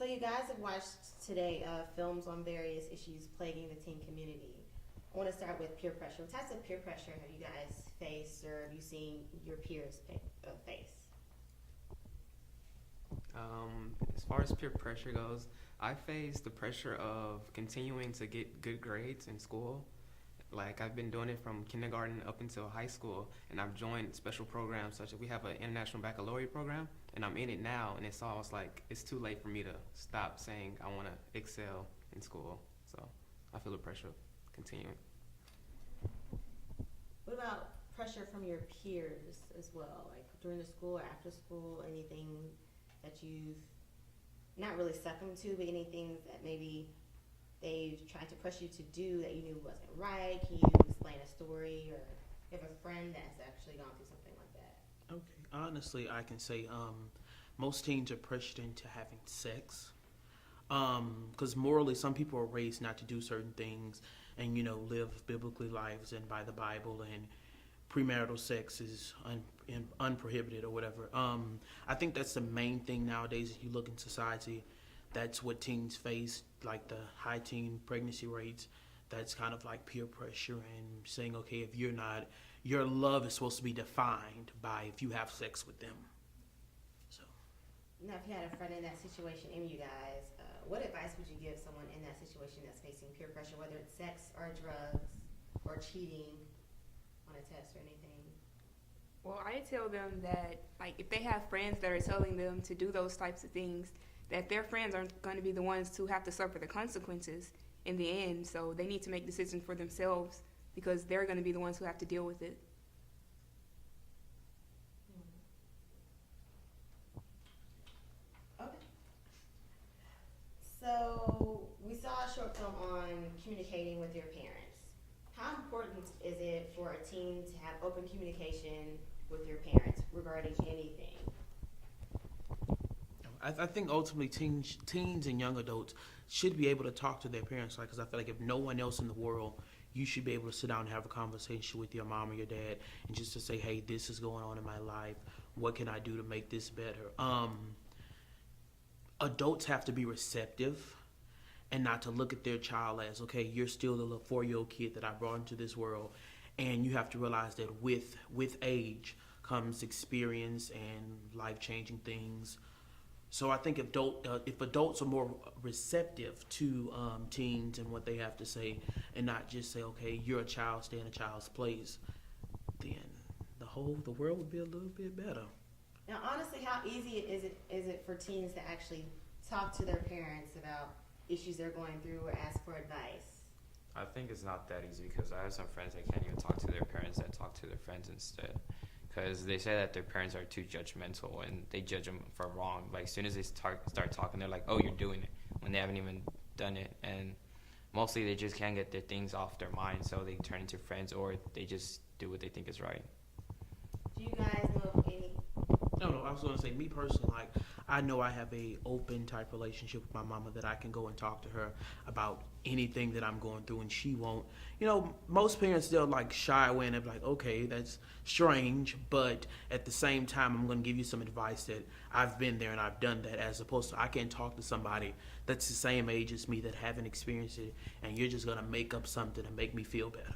you guys have watched today films on various issues plaguing the teen community. I want to start with peer pressure. What types of peer pressure have you guys faced or have you seen your peers face? As far as peer pressure goes, I face the pressure of continuing to get good grades in school. Like I've been doing it from kindergarten up until high school, and I've joined special programs such as we have an international baccalaureate program, and I'm in it now, and it's almost like it's too late for me to stop saying I want to excel in school. So I feel the pressure of continuing. What about pressure from your peers as well, like during the school or after school, anything that you've not really succumbed to, but anything that maybe they've tried to push you to do that you knew wasn't right? Can you explain a story, or you have a friend that's actually gone through something like that? Okay, honestly, I can say most teens are pressured into having sex. Because morally, some people are raised not to do certain things and, live biblically lives and by the Bible, and premarital sex is unprohibited or whatever. I think that's the main thing nowadays. If you look in society, that's what teens face, like the high teen pregnancy rates. That's kind of like peer pressure and saying, okay, if you're not, your love is supposed to be defined by if you have sex with them. So. Now, if you had a friend in that situation, and you guys, what advice would you give someone in that situation that's facing peer pressure, whether it's sex or drugs or cheating on a test or anything? Well, I tell them that, like, if they have friends that are telling them to do those types of things, that their friends aren't going to be the ones to have to suffer the consequences in the end. So they need to make decisions for themselves because they're going to be the ones who have to deal with it. Okay. So we saw a short film on communicating with your parents. How important is it for a teen to have open communication with your parents regarding anything? I think ultimately teens and young adults should be able to talk to their parents, like, because I feel like if no one else in the world, you should be able to sit down and have a conversation with your mom or your dad, and just to say, hey, this is going on in my life. What can I do to make this better? Adults have to be receptive and not to look at their child as, okay, you're still the little 4-year-old kid that I brought into this world, and you have to realize that with age comes experience and life-changing things. So I think if adults are more receptive to teens and what they have to say, and not just say, okay, you're a child, stay in a child's place, then the world would be a little bit better. Now, honestly, how easy is it for teens to actually talk to their parents about issues they're going through or ask for advice? I think it's not that easy because I have some friends that can't even talk to their parents, that talk to their friends instead. Because they say that their parents are too judgmental and they judge them for wrong. Like, as soon as they start talking, they're like, oh, you're doing it, when they haven't even done it. And mostly they just can't get their things off their mind, so they turn into friends or they just do what they think is right. Do you guys know of any? No, I was going to say, me personally, like, I know I have a open type relationship with my mama that I can go and talk to her about anything that I'm going through, and she won't. Most parents, they'll like shy away and they'll be like, okay, that's strange, but at the same time, I'm going to give you some advice that I've been there and I've done that, as opposed to I can talk to somebody that's the same age as me that haven't experienced it, and you're just going to make up something to make me feel better.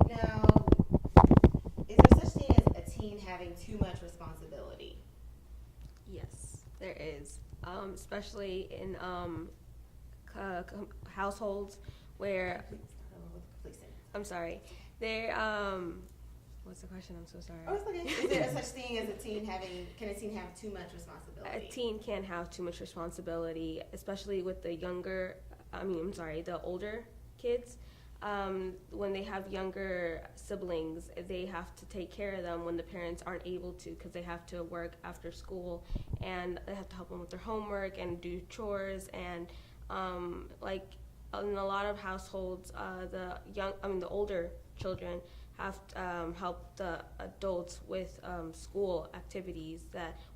Now, is there such thing as a teen having too much responsibility? Yes, there is, especially in households where, I'm sorry, what's the question? I'm so sorry. Oh, it's okay. Is there such thing as can a teen have too much responsibility? A teen can have too much responsibility, especially with the older kids. When they have younger siblings, they have to take care of them when the parents aren't able to, because they have to work after school and they have to help them with their homework and do chores. And in a lot of households, the older children have to help the adults with school activities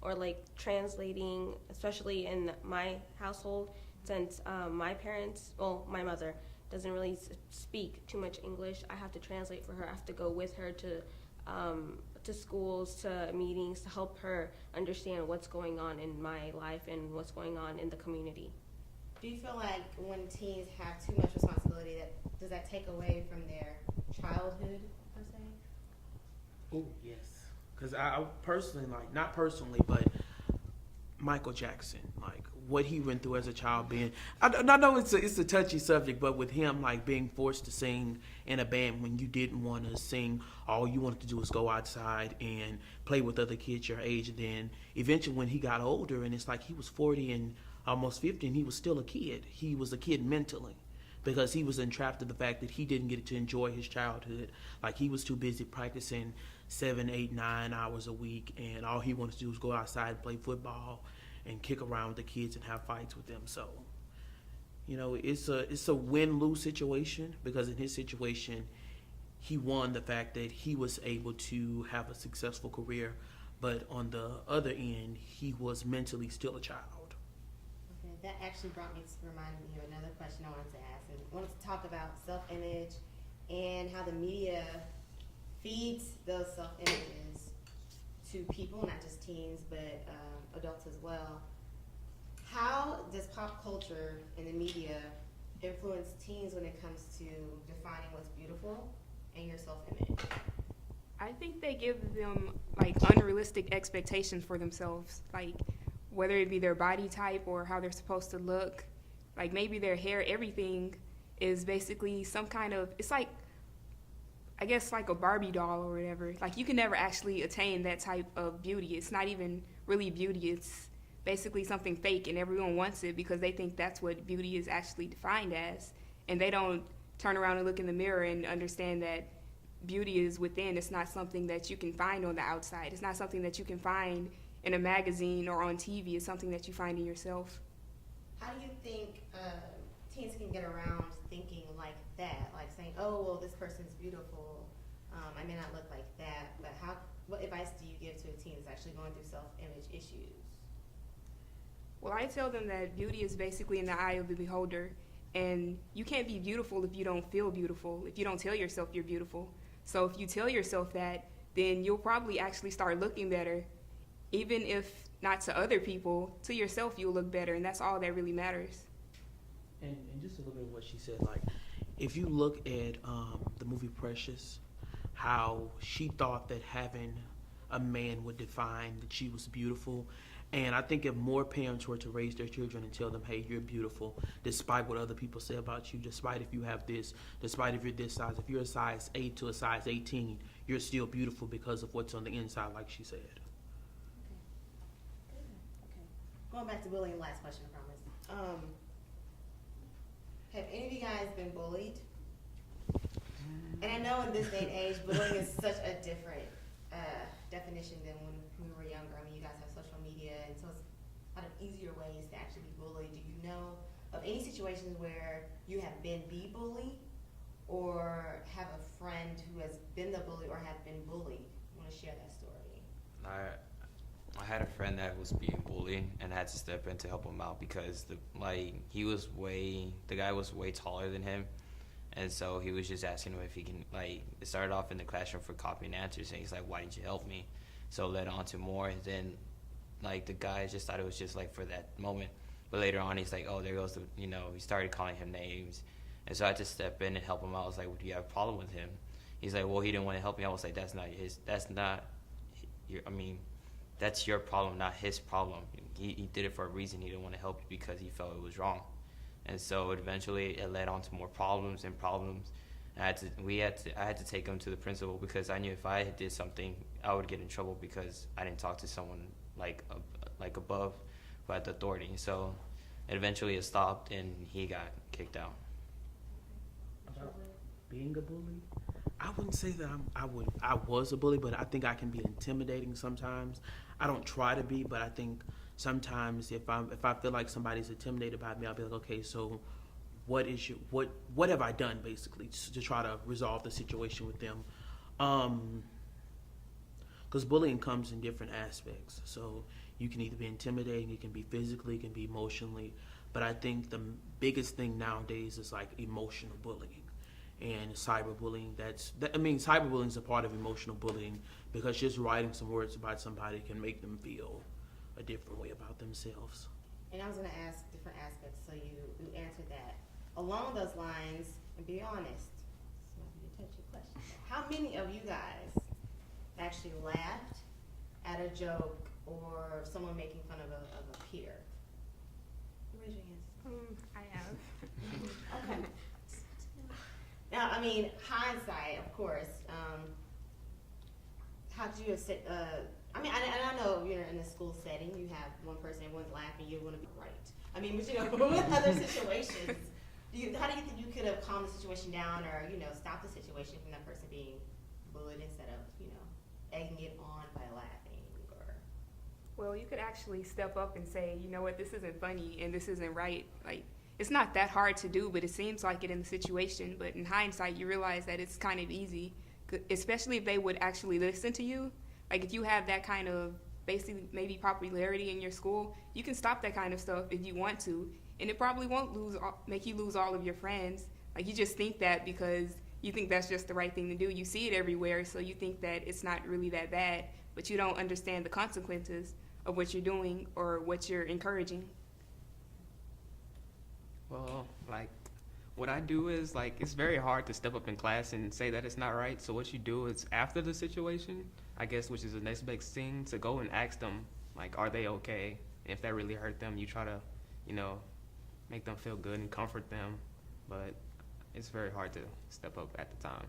or like translating, especially in my household, since my mother doesn't really speak too much English. I have to translate for her. I have to go with her to to schools, to meetings, to help her understand what's going on in my life and what's going on in the community. Do you feel like when teens have too much responsibility, does that take away from their childhood per se? Oh, yes. Because I personally, like, not personally, but Michael Jackson, like, what he went through as a child being, I know it's a touchy subject, but with him, like, being forced to sing in a band when you didn't want to sing, all you wanted to do was go outside and play with other kids your age. And then eventually when he got older, and it's like he was 40 and almost 50, and he was still a kid. He was a kid mentally, because he was entrapped in the fact that he didn't get to enjoy his childhood. Like, he was too busy practicing 7, 8, 9 hours a week, and all he wanted to do was go outside and play football and kick around with the kids and have fights with them. So, you know, it's a win-lose situation, because in his situation, he won the fact that he was able to have a successful career, but on the other end, he was mentally still a child. Okay, that actually reminded me of another question I wanted to ask. And I wanted to talk about self-image and how the media feeds those self-images to people, not just teens, but adults as well. How does pop culture and the media influence teens when it comes to defining what's beautiful and your self-image? I think they give them like unrealistic expectations for themselves, like whether it be their body type or how they're supposed to look, like maybe their hair, everything is basically some kind of, it's like, I guess like a Barbie doll or whatever. Like, you can never actually attain that type of beauty. It's not even really beauty. It's basically something fake, and everyone wants it because they think that's what beauty is actually defined as. And they don't turn around and look in the mirror and understand that beauty is within. It's not something that you can find on the outside. It's not something that you can find in a magazine or on TV. It's something that you find in yourself. How do you think teens can get around thinking like that? Like saying, oh, well, this person's beautiful. I may not look like that, but what advice do you give to a teen that's actually going through self-image issues? Well, I tell them that beauty is basically in the eye of the beholder, and you can't be beautiful if you don't feel beautiful, if you don't tell yourself you're beautiful. So if you tell yourself that, then you'll probably actually start looking better. Even if not to other people, to yourself you'll look better, and that's all that really matters. And just a little bit of what she said, like, if you look at the movie Precious, how she thought that having a man would define that she was beautiful. And I think if more parents were to raise their children and tell them, hey, you're beautiful, despite what other people say about you, despite if you have this, despite if you're this size, if you're a size 8 to a size 18, you're still beautiful because of what's on the inside, like she said. Okay. Going back to bullying, last question, I promise. Have any of you guys been bullied? And I know in this day and age, bullying is such a different definition than when we were younger. I mean, you guys have social media, and so it's a lot of easier ways to actually be bullied. Do you know of any situations where you have been the bully, or have a friend who has been the bully or have been bullied? You want to share that story? I had a friend that was being bullied, and I had to step in to help him out because the guy was way taller than him. And so he was just asking him if he can, like, it started off in the classroom for copying answers, and he's like, why didn't you help me? So it led on to more. And then, like, the guy just thought it was just, like, for that moment. But later on, he's like, oh, there goes the, he started calling him names. And so I had to step in and help him out. I was like, well, do you have a problem with him? He's like, well, he didn't want to help me. I was like, that's your problem, not his problem. He did it for a reason. He didn't want to help you because he felt it was wrong. And so eventually it led on to more problems. And I had to take him to the principal because I knew if I did something, I would get in trouble because I didn't talk to someone like above who had the authority. So eventually it stopped and he got kicked out. About being a bully, I wouldn't say that I was a bully, but I think I can be intimidating sometimes. I don't try to be, but I think sometimes if I feel like somebody's intimidated by me, I'll be like, okay, so what have I done basically to try to resolve the situation with them? Because bullying comes in different aspects. So you can either be intimidating, it can be physically, it can be emotionally. But I think the biggest thing nowadays is like emotional bullying. and cyberbullying. Cyberbullying is a part of emotional bullying because just writing some words about somebody can make them feel a different way about themselves. And I was going to ask different aspects, so you answered that. Along those lines, and be honest, this might be a touchy question. How many of you guys actually laughed at a joke or someone making fun of a peer? Raise your hands. I have. Okay. Now, I mean, hindsight, of course. How do you sit? I mean, I know you're in a school setting. You have one person, everyone's laughing. You're going to be right. I mean, but you know, with other situations, how do you think you could have calmed the situation down, or stopped the situation from that person being bullied instead of egging it on by laughing? Or Well, you could actually step up and say, you know what, this isn't funny and this isn't right. Like, it's not that hard to do, but it seems like it in the situation. But in hindsight, you realize that it's kind of easy, especially if they would actually listen to you. Like, if you have that kind of basically maybe popularity in your school, you can stop that kind of stuff if you want to, and it probably won't make you lose all of your friends. Like, you just think that because you think that's just the right thing to do. You see it everywhere, so you think that it's not really that bad, but you don't understand the consequences of what you're doing or what you're encouraging. Well, like, what I do is, like, it's very hard to step up in class and say that it's not right. So what you do is, after the situation, I guess, which is the next big thing, to go and ask them, like, are they okay? And if that really hurt them, you try to, make them feel good and comfort them. But it's very hard to step up at the time.